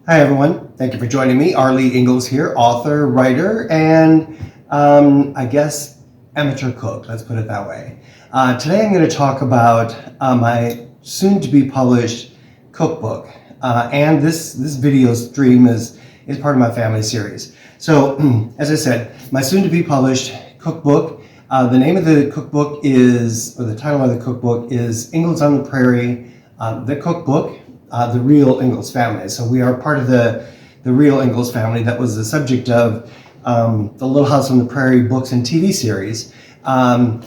Hi, everyone. Thank you for joining me. Arlie Ingalls here, author, writer, and I guess amateur cook. Let's put it that way. Today I'm going to talk about my soon-to-be published cookbook. And this video stream is part of my family series. So, as I said, my soon-to-be published cookbook. The name of the cookbook is, or the title of the cookbook is Ingalls on the Prairie, the Cookbook. The real Ingalls family. So we are part of the real Ingalls family that was the subject of the Little House on the Prairie books and TV series. And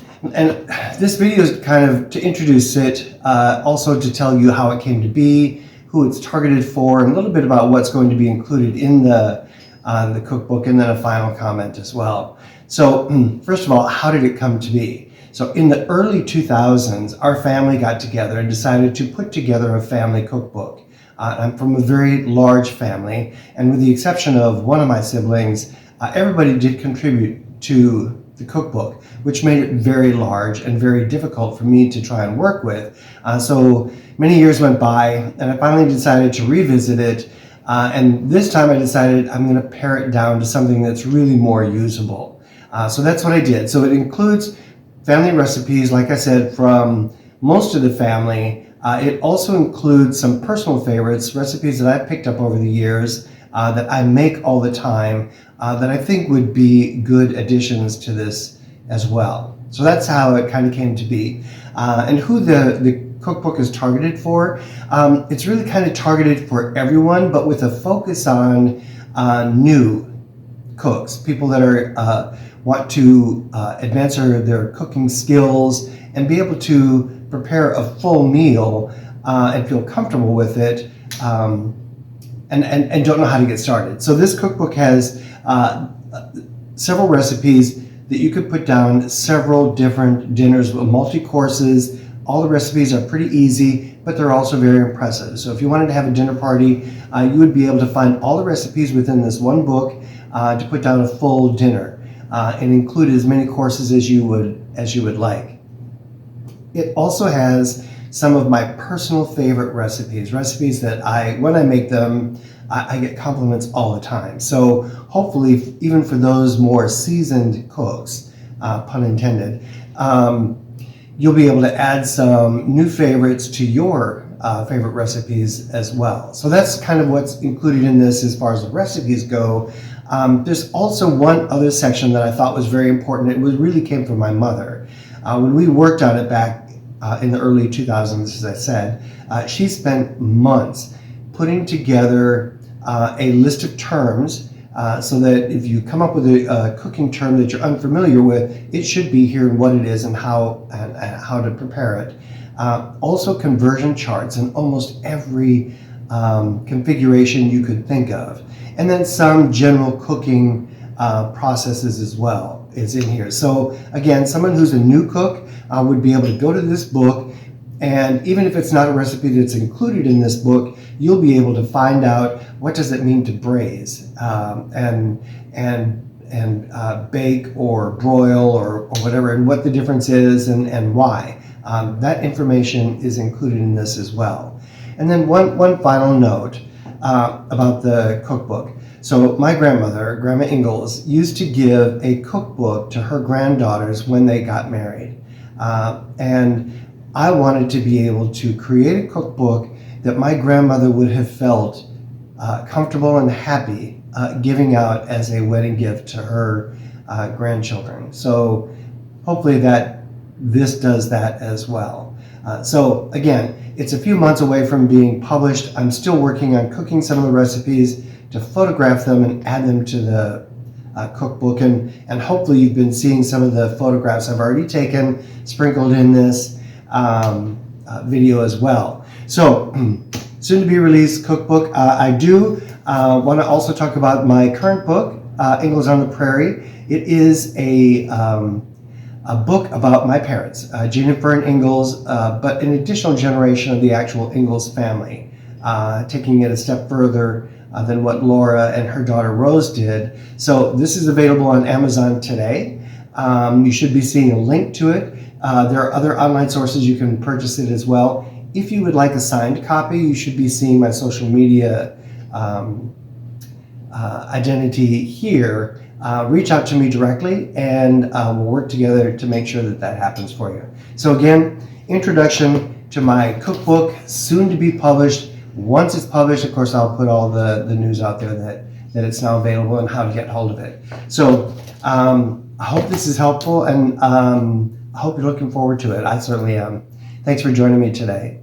this video is kind of to introduce it, also to tell you how it came to be, who it's targeted for, and a little bit about what's going to be included in the cookbook, and then a final comment as well. So first of all, how did it come to be? So in the early 2000s, our family got together and decided to put together a family cookbook. I'm from a very large family, and with the exception of one of my siblings, everybody did contribute to the cookbook, which made it very large and very difficult for me to try and work with. So many years went by, and I finally decided to revisit it, and this time I decided I'm going to pare it down to something that's really more usable. So that's what I did. So it includes family recipes, like I said, from most of the family. It also includes some personal favorites, recipes that I've picked up over the years that I make all the time that I think would be good additions to this as well. So that's how it kind of came to be. And who the cookbook is targeted for, it's really kind of targeted for everyone, but with a focus on new cooks, people that are want to advance their cooking skills and be able to prepare a full meal and feel comfortable with it, and don't know how to get started. So this cookbook has several recipes that you could put down, several different dinners with multi-courses. All the recipes are pretty easy, but they're also very impressive. So if you wanted to have a dinner party, you would be able to find all the recipes within this one book to put down a full dinner. And include as many courses as you would like. It also has some of my personal favorite recipes that when I make them, I get compliments all the time. So hopefully, even for those more seasoned cooks, pun intended, you'll be able to add some new favorites to your favorite recipes as well. So that's kind of what's included in this as far as the recipes go. There's also one other section that I thought was very important. It really came from my mother. When we worked on it back in the early 2000s, as I said, she spent months putting together a list of terms so that if you come up with a cooking term that you're unfamiliar with, it should be here and what it is and how to prepare it. Also conversion charts in almost every configuration you could think of. And then some general cooking processes as well is in here. So again, someone who's a new cook would be able to go to this book, and even if it's not a recipe that's included in this book, you'll be able to find out what does it mean to braise and bake or broil or whatever, and what the difference is and why. That information is included in this as well. And then one final note about the cookbook. So my grandmother, Grandma Ingalls, used to give a cookbook to her granddaughters when they got married. And I wanted to be able to create a cookbook that my grandmother would have felt comfortable and happy giving out as a wedding gift to her grandchildren. So hopefully this does that as well. So again, it's a few months away from being published. I'm still working on cooking some of the recipes to photograph them and add them to the cookbook, and hopefully you've been seeing some of the photographs I've already taken sprinkled in this video as well. So soon to be released cookbook. I do want to also talk about my current book, Ingalls on the Prairie. It is a book about my parents, Gene and Fern Ingalls, but an additional generation of the actual Ingalls family, taking it a step further than what Laura and her daughter Rose did. So this is available on Amazon today. You should be seeing a link to it. There are other online sources you can purchase it as well. If you would like a signed copy, you should be seeing my social media identity here, reach out to me directly, and we'll work together to make sure that that happens for you. So again, introduction to my cookbook, soon to be published. Once it's published, of course, I'll put all the news out there that it's now available and how to get hold of it. So I hope this is helpful, and I hope you're looking forward to it. I certainly am. Thanks for joining me today.